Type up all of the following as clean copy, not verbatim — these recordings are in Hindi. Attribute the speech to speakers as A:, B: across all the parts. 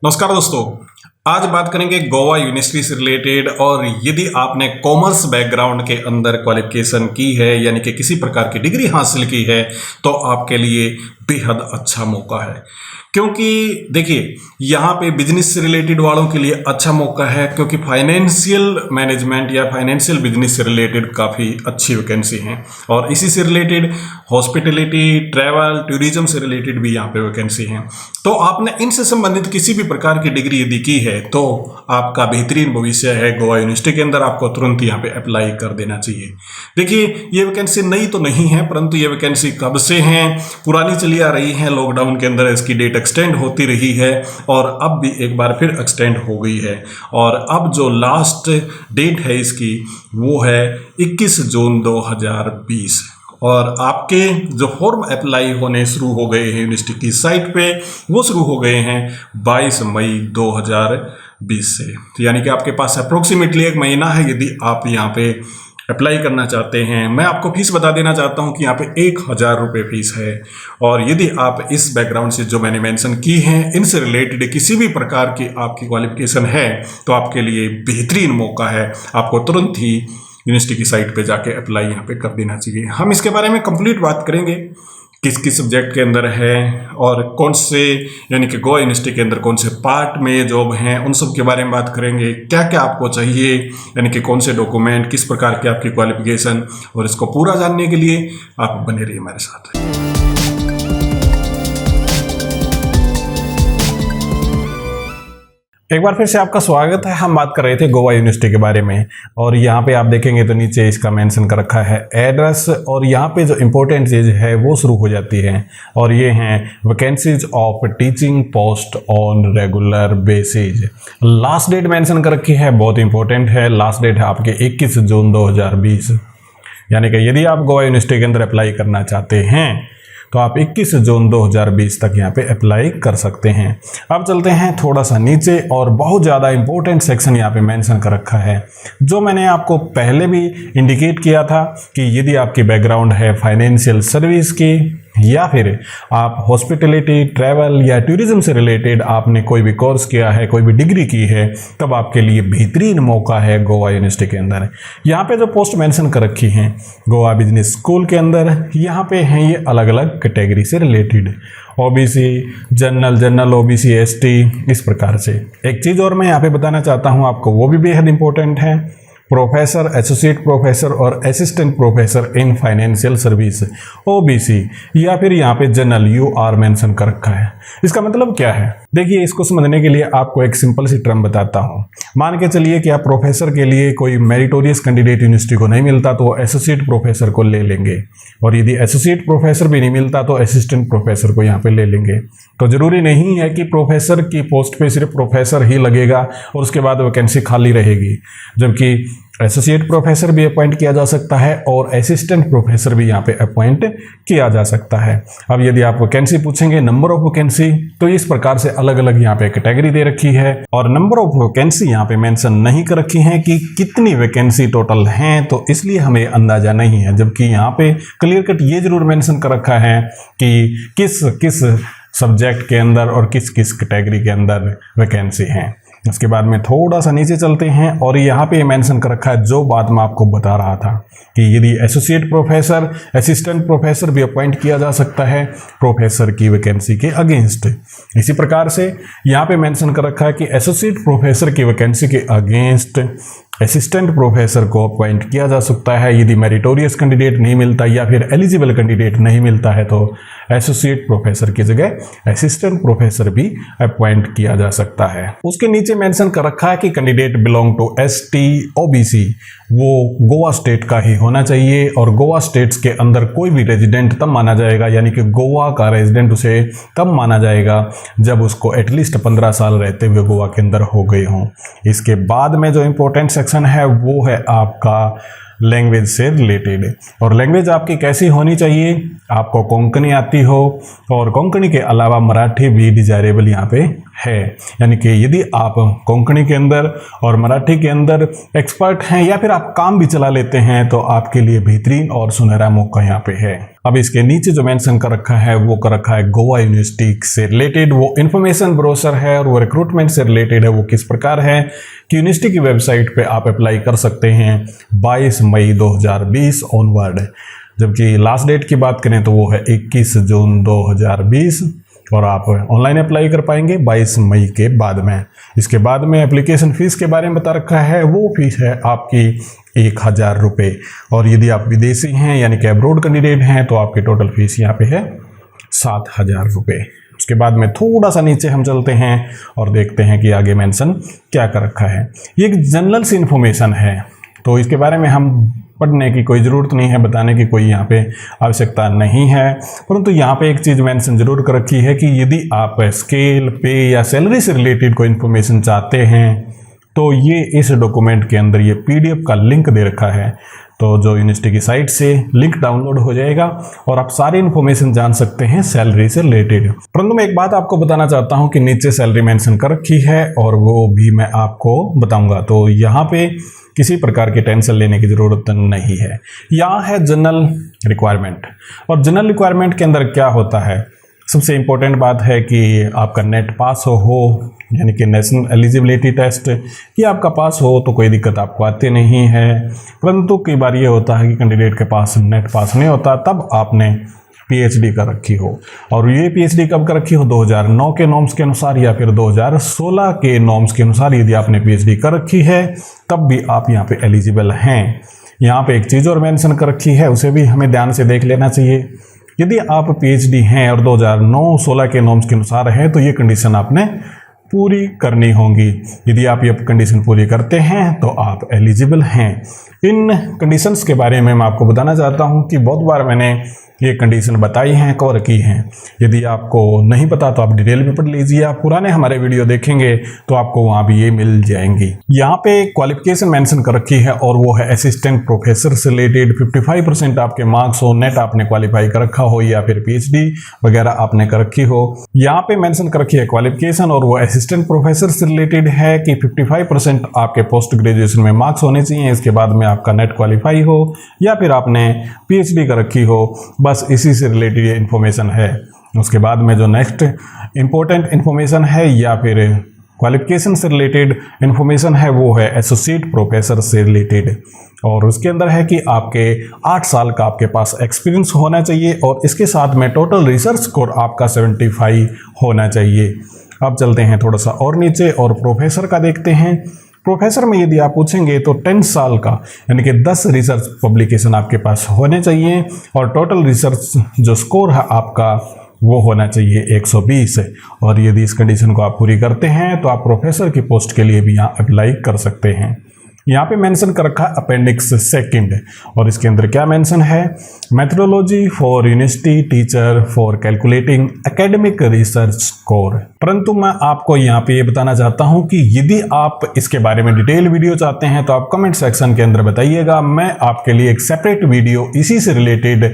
A: नमस्कार दोस्तों, आज बात करेंगे गोवा यूनिवर्सिटी से रिलेटेड। और यदि आपने कॉमर्स बैकग्राउंड के अंदर क्वालिफिकेशन की है यानी कि किसी प्रकार की डिग्री हासिल की है तो आपके लिए बेहद अच्छा मौका है। क्योंकि देखिए, यहाँ पे बिजनेस से रिलेटेड वालों के लिए अच्छा मौका है, क्योंकि फाइनेंशियल मैनेजमेंट या फाइनेंशियल बिजनेस से रिलेटेड काफ़ी अच्छी वैकेंसी हैं। और इसी से रिलेटेड हॉस्पिटलिटी, ट्रैवल, टूरिज्म से रिलेटेड भी यहाँ पे वैकेंसी हैं। तो आपने इनसे संबंधित किसी भी प्रकार की डिग्री यदि की है तो आपका बेहतरीन भविष्य है। गोवा यूनिवर्सिटी के अंदर आपको तुरंत यहाँ पे अप्लाई कर देना चाहिए। देखिए, ये वैकेंसी नई तो नहीं है, परंतु ये वैकेंसी कब से हैं, पुरानी चली आ रही है। लॉकडाउन के अंदर इसकी डेट एक्सटेंड होती रही है और अब भी एक बार फिर एक्सटेंड हो गई है। और अब जो लास्ट डेट है इसकी वो है 21 जून 2020। और आपके जो फॉर्म अप्लाई होने शुरू हो गए हैं यूनिवर्सिटी की साइट पे, वो शुरू हो गए हैं 22 मई 2020 से। तो यानी कि आपके पास अप्रोक्सीमेटली एक महीना है यदि आप यहाँ पे अप्लाई करना चाहते हैं। मैं आपको फीस बता देना चाहता हूँ कि यहाँ पे 1000 रुपये फीस है। और यदि आप इस बैकग्राउंड से जो मैंने मेंशन की हैं इनसे रिलेटेड किसी भी प्रकार की आपकी क्वालिफिकेशन है तो आपके लिए बेहतरीन मौका है। आपको तुरंत ही यूनिवर्सिटी की साइट पे जाके अप्लाई यहाँ पे कर देना चाहिए। हम इसके बारे में कंप्लीट बात करेंगे, किस किस सब्जेक्ट के अंदर है और कौन से यानी कि गोवा यूनिवर्सिटी के अंदर कौन से पार्ट में जॉब हैं, उन सब के बारे में बात करेंगे। क्या क्या आपको चाहिए, यानी कि कौन से डॉक्यूमेंट, किस प्रकार की आपकी क्वालिफिकेशन, और इसको पूरा जानने के लिए आप बने रहिए हमारे साथ। एक बार फिर से आपका स्वागत है। हम बात कर रहे थे गोवा यूनिवर्सिटी के बारे में और यहाँ पे आप देखेंगे तो नीचे इसका मेंशन कर रखा है एड्रेस, और यहाँ पे जो इम्पोर्टेंट चीज़ है वो शुरू हो जाती है। और ये हैं vacancies of teaching post on regular basis. Last date mention कर रखी है, बहुत इंपॉर्टेंट है। लास्ट डेट है आपके 21 जून 2020। यानी कि यदि आप गोवा यूनिवर्सिटी के अंदर अप्लाई करना चाहते हैं तो आप 21 जून 2020 तक यहाँ पे अप्लाई कर सकते हैं। अब चलते हैं थोड़ा सा नीचे, और बहुत ज़्यादा इंपॉर्टेंट सेक्शन यहाँ पे मेंशन कर रखा है, जो मैंने आपको पहले भी इंडिकेट किया था कि यदि आपकी बैकग्राउंड है फाइनेंशियल सर्विस की, या फिर आप हॉस्पिटलिटी, ट्रैवल या टूरिज्म से रिलेटेड आपने कोई भी कोर्स किया है, कोई भी डिग्री की है, तब आपके लिए बेहतरीन मौका है गोवा यूनिवर्सिटी के अंदर। यहाँ पे जो पोस्ट मेंशन कर रखी हैं गोवा बिजनेस स्कूल के अंदर, यहाँ पे हैं ये अलग अलग कैटेगरी से related, OBC, general, OBC, ST, इस प्रकार से। एक चीज़ और मैं यहाँ पे बताना चाहता हूँ आपको, वो भी बेहद इंपॉर्टेंट है। प्रोफेसर, एसोसिएट प्रोफेसर और assistant professor in financial service, OBC, या फिर यहाँ पे जनरल, यूआर मेंशन कर रखा है। इसका मतलब क्या है? देखिए, इसको समझने के लिए आपको एक सिंपल सी टर्म बताता हूँ। मान के चलिए कि आप प्रोफेसर के लिए कोई मेरिटोरियस कैंडिडेट यूनिवर्सिटी को नहीं मिलता तो एसोसिएट प्रोफेसर को ले लेंगे, और यदि एसोसिएट प्रोफेसर भी नहीं मिलता तो असिस्टेंट प्रोफेसर को यहाँ पे ले लेंगे। तो जरूरी नहीं है कि प्रोफेसर की पोस्ट पे सिर्फ प्रोफेसर ही लगेगा और उसके बाद वैकेंसी खाली रहेगी, जबकि एसोसिएट प्रोफेसर भी अपॉइंट किया जा सकता है और असिस्टेंट प्रोफेसर भी यहाँ पे अपॉइंट किया जा सकता है। अब यदि आप वैकेंसी पूछेंगे, नंबर ऑफ वैकेंसी, तो इस प्रकार से अलग अलग यहाँ पे कैटेगरी दे रखी है, और नंबर ऑफ वैकेंसी यहाँ पे मेंशन नहीं कर रखी है कि कितनी वैकेंसी टोटल हैं, तो इसलिए हमें अंदाजा नहीं है। जबकि यहाँ पे क्लियर कट ये जरूर मेंशन कर रखा है कि किस किस सब्जेक्ट के अंदर और किस किस कैटेगरी के अंदर वैकेंसी हैं। उसके बाद में थोड़ा सा नीचे चलते हैं, और यहाँ पे मेंशन कर रखा है जो बात मैं आपको बता रहा था कि यदि एसोसिएट प्रोफेसर, असिस्टेंट प्रोफेसर भी अपॉइंट किया जा सकता है प्रोफेसर की वैकेंसी के अगेंस्ट। इसी प्रकार से यहाँ पे मेंशन कर रखा है कि एसोसिएट प्रोफेसर की वैकेंसी के अगेंस्ट असिस्टेंट प्रोफेसर को अपॉइंट किया जा सकता है। यदि मेरिटोरियस कैंडिडेट नहीं मिलता या फिर एलिजिबल कैंडिडेट नहीं मिलता है तो एसोसिएट प्रोफेसर की जगह असिस्टेंट प्रोफेसर भी अपॉइंट किया जा सकता है। उसके नीचे मेंशन कर रखा है कि candidate belong to ST, OBC, वो गोवा स्टेट का ही होना चाहिए, और गोवा स्टेट्स के अंदर कोई भी रेजिडेंट तब माना जाएगा, यानी कि गोवा का रेजिडेंट उसे तब माना जाएगा जब उसको एटलीस्ट 15 साल रहते हुए गोवा के अंदर हो गए हों। इसके बाद में जो इंपॉर्टेंट सेक्शन है वो है आपका लैंग्वेज से रिलेटेड। और लैंग्वेज आपकी कैसी होनी चाहिए? आपको कोंकणी आती हो, और कोंकणी के अलावा मराठी भी डिजायरेबल यहाँ पे है। यानी कि यदि आप कोंकणी के अंदर और मराठी के अंदर एक्सपर्ट हैं या फिर आप काम भी चला लेते हैं तो आपके लिए बेहतरीन और सुनहरा मौका यहाँ पे है। अब इसके नीचे जो मेंशन कर रखा है वो कर रखा है गोवा यूनिवर्सिटी से रिलेटेड वो इन्फॉर्मेशन ब्रोशर है और वो रिक्रूटमेंट से रिलेटेड है। वो किस प्रकार है कि यूनिवर्सिटी की वेबसाइट पे आप अप्लाई कर सकते हैं 22 मई 2020 ऑनवर्ड, जबकि लास्ट डेट की बात करें तो वो है 21 जून 2020 और आप ऑनलाइन अप्लाई कर पाएंगे 22 मई के बाद में। इसके बाद में एप्लीकेशन फ़ीस के बारे में बता रखा है, वो फीस है आपकी 1000 रुपये और यदि आप विदेशी हैं यानी कि अब्रोड कैंडिडेट हैं तो आपकी टोटल फीस यहाँ पे है 7000 रुपये। उसके बाद में थोड़ा सा नीचे हम चलते हैं और देखते हैं कि आगे मेंशन क्या कर रखा है। ये एक जनरल सी इन्फॉर्मेशन है तो इसके बारे में हम पढ़ने की कोई ज़रूरत नहीं है, बताने की कोई यहाँ पे आवश्यकता नहीं है। परंतु यहाँ पे एक चीज़ मेंशन जरूर कर रखी है कि यदि आप स्केल, पे या सैलरी से रिलेटेड कोई इन्फॉर्मेशन चाहते हैं तो ये इस डॉक्यूमेंट के अंदर ये PDF का लिंक दे रखा है। तो जो यूनिवर्सिटी की साइट से लिंक डाउनलोड हो जाएगा और आप सारी इन्फॉर्मेशन जान सकते हैं सैलरी से रिलेटेड। परंतु मैं एक बात आपको बताना चाहता हूं कि नीचे सैलरी मेंशन कर रखी है और वो भी मैं आपको बताऊंगा, तो यहाँ पे किसी प्रकार की टेंशन लेने की ज़रूरत नहीं है। यहाँ है जनरल रिक्वायरमेंट और जनरल रिक्वायरमेंट के अंदर क्या होता है, सबसे इम्पोर्टेंट बात है कि आपका नेट पास हो यानी कि नेशनल एलिजिबिलिटी टेस्ट कि आपका पास हो तो कोई दिक्कत आपको आती नहीं है। परंतु कई बार ये होता है कि कैंडिडेट के पास नेट पास नहीं होता, तब आपने PhD कर रखी हो और ये PhD कब कर रखी हो 2009 के नॉर्म्स के अनुसार या फिर 2016 के नॉर्म्स के अनुसार यदि आपने PhD कर रखी है तब भी आप यहाँ पे एलिजिबल हैं। यहाँ पे एक चीज़ और मेंशन कर रखी है, उसे भी हमें ध्यान से देख लेना चाहिए। यदि आप PhD हैं और 2009-16 के नॉर्म्स के अनुसार है तो ये कंडीशन आपने पूरी करनी होगी। यदि आप ये कंडीशन पूरी करते हैं तो आप एलिजिबल हैं। इन कंडीशंस के बारे में मैं आपको बताना चाहता हूं कि बहुत बार मैंने ये कंडीशन बताई हैं, कवर की हैं। यदि आपको नहीं पता तो आप डिटेल में पढ़ लीजिए, आप पुराने हमारे वीडियो देखेंगे तो आपको वहाँ भी ये मिल जाएंगी। यहाँ पे क्वालिफिकेशन मेंशन कर रखी है और वो है असिस्टेंट प्रोफेसर से रिलेटेड 55% आपके मार्क्स हो, नेट आपने क्वालिफाई कर रखा हो या फिर PhD वगैरह आपने कर रखी हो। यहाँ पे मेंशन कर रखी है क्वालिफिकेशन और वो असिस्टेंट प्रोफेसर से रिलेटेड है कि 55% आपके पोस्ट ग्रेजुएशन में मार्क्स होने चाहिए, इसके बाद में आपका नेट क्वालिफाई हो या फिर आपने PhD कर रखी हो, बस इसी से रिलेटेड ये इन्फॉर्मेशन है। उसके बाद में जो नेक्स्ट इंपॉर्टेंट इन्फॉर्मेशन है या फिर क्वालिफिकेशन से रिलेटेड इन्फॉर्मेशन है वो है एसोसिएट प्रोफेसर से रिलेटेड और उसके अंदर है कि आपके 8 साल का आपके पास एक्सपीरियंस होना चाहिए और इसके साथ में टोटल रिसर्च स्कोर आपका 75 होना चाहिए। अब चलते हैं थोड़ा सा और नीचे और प्रोफेसर का देखते हैं। प्रोफेसर में यदि आप पूछेंगे तो 10 साल का यानी कि 10 रिसर्च पब्लिकेशन आपके पास होने चाहिए और टोटल रिसर्च जो स्कोर है आपका वो होना चाहिए 120 और यदि इस कंडीशन को आप पूरी करते हैं तो आप प्रोफेसर की पोस्ट के लिए भी यहाँ अप्लाई कर सकते हैं। यहाँ पे मेंशन कर रखा है अपेंडिक्स 2 और इसके अंदर क्या मेंशन है, methodology for university teacher for calculating academic research score. परंतु मैं आपको यहाँ पे ये बताना चाहता हूँ कि यदि आप इसके बारे में डिटेल वीडियो चाहते हैं तो आप कमेंट सेक्शन के अंदर बताइएगा, मैं आपके लिए एक सेपरेट वीडियो इसी से रिलेटेड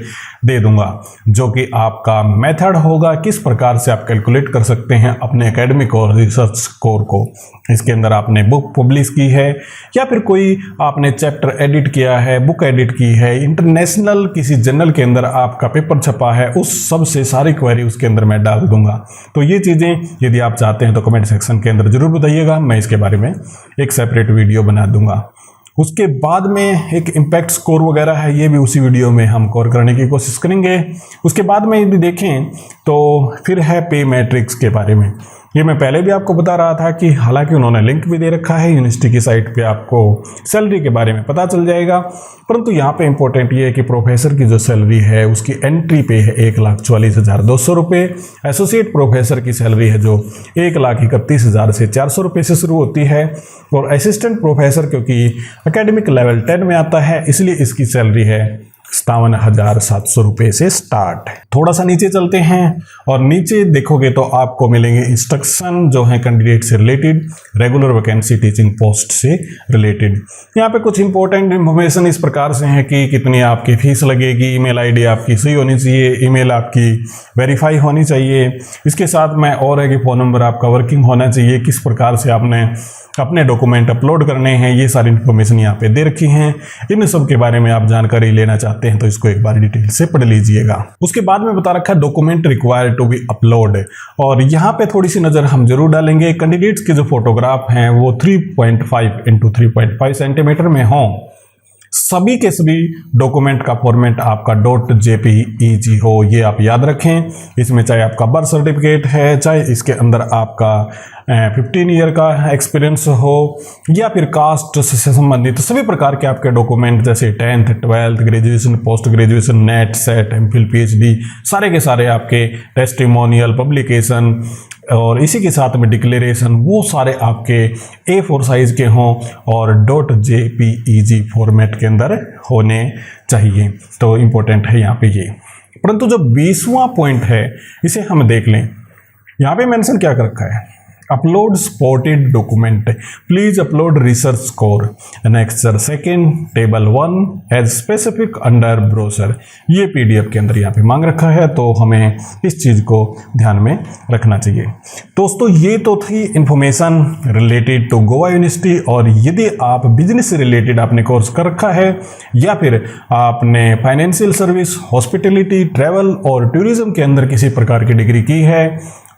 A: दे दूंगा जो कि आपका मेथड होगा, किस प्रकार से आप कैलकुलेट कर सकते हैं अपने एकेडमिक और रिसर्च स्कोर को। इसके अंदर आपने बुक पब्लिश की है या फिर कोई आपने चैप्टर एडिट किया है, बुक एडिट की है, इंटरनेशनल किसी जर्नल के अंदर आपका पेपर छपा है, उस सब से सारी क्वेरी उसके अंदर मैं डाल दूंगा। तो ये चीज़ें यदि आप चाहते हैं तो कमेंट सेक्शन के अंदर जरूर बताइएगा, मैं इसके बारे में एक सेपरेट वीडियो बना दूंगा। उसके बाद में एक इम्पैक्ट स्कोर वगैरह है, ये भी उसी वीडियो में हम कवर करने की कोशिश करेंगे। उसके बाद में यदि देखें तो फिर है पे मैट्रिक्स के बारे में। ये मैं पहले भी आपको बता रहा था कि हालांकि उन्होंने लिंक भी दे रखा है, यूनिवर्सिटी की साइट पे आपको सैलरी के बारे में पता चल जाएगा, परंतु यहाँ पे इंपॉर्टेंट ये है कि प्रोफेसर की जो सैलरी है उसकी एंट्री पे है 1,44,200 रुपये। एसोसिएट प्रोफेसर की सैलरी है जो 1,31,000 से 400 रुपये से शुरू होती है और असिस्टेंट प्रोफेसर क्योंकि एकेडमिक लेवल 10 में आता है इसलिए इसकी सैलरी है 57,700 रुपये से स्टार्ट है। थोड़ा सा नीचे चलते हैं और नीचे देखोगे तो आपको मिलेंगे इंस्ट्रक्शन जो है कैंडिडेट से related, regular vacancy teaching post से रिलेटेड। यहाँ पे कुछ इंपॉर्टेंट इंफॉर्मेशन इस प्रकार से है कि कितनी आपकी फीस लगेगी, ईमेल आईडी आपकी सही होनी चाहिए, ईमेल आपकी वेरीफाई होनी चाहिए, इसके साथ में और है कि फ़ोन नंबर आपका वर्किंग होना चाहिए, किस प्रकार से आपने अपने डॉक्यूमेंट अपलोड करने हैं, ये सारी इन्फॉर्मेशन यहाँ पे दे रखी हैं। इन सब के बारे में आप जानकारी लेना चाहते हैं तो इसको एक बार डिटेल से पढ़ लीजिएगा। उसके बाद में बता रखा है document required to be upload, और यहाँ पे थोड़ी सी नज़र हम जरूर डालेंगे। कैंडिडेट्स के जो फोटोग्राफ हैं वो 3.5 इंटू 3.5 सेंटीमीटर में हों। सभी के सभी डॉक्यूमेंट का फॉर्मेट आपका .jpeg हो, ये आप याद रखें। इसमें चाहे आपका बर्थ सर्टिफिकेट है, चाहे इसके अंदर आपका 15 ईयर का एक्सपीरियंस हो, या फिर कास्ट से संबंधित सभी प्रकार के आपके डॉक्यूमेंट जैसे 10th 12th graduation, post graduation, net, set, MPhil, PhD, सारे के सारे आपके टेस्टिमोनियल, पब्लिकेशन और इसी के साथ में डिक्लेरेशन, वो सारे आपके A4 साइज के हों और .jpeg फॉर्मेट के अंदर होने चाहिए। तो इम्पोर्टेंट है यहाँ पे ये। परंतु जो 20वां पॉइंट है इसे हम देख लें। यहाँ पे मेंशन क्या कर रखा है, upload supported document, please upload research score annexure 2 table 1 as specific under brochure. ये PDF के अंदर यहाँ पे मांग रखा है, तो हमें इस चीज़ को ध्यान में रखना चाहिए। दोस्तों ये तो थी information related to Goa university, और यदि आप बिजनेस से रिलेटेड आपने कोर्स कर रखा है या फिर आपने फाइनेंशियल सर्विस, हॉस्पिटलिटी, ट्रैवल और टूरिज्म के अंदर किसी प्रकार की डिग्री की है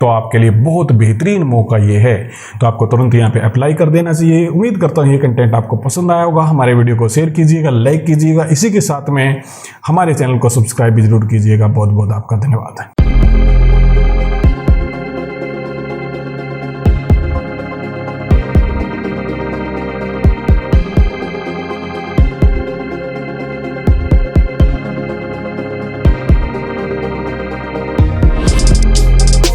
A: तो आपके लिए बहुत बेहतरीन मौका ये है। तो आपको तुरंत यहाँ पे अप्लाई कर देना चाहिए। उम्मीद करता हूँ ये कंटेंट आपको पसंद आया होगा। हमारे वीडियो को शेयर कीजिएगा, लाइक कीजिएगा, इसी के साथ में हमारे चैनल को सब्सक्राइब भी जरूर कीजिएगा। बहुत बहुत आपका धन्यवाद है।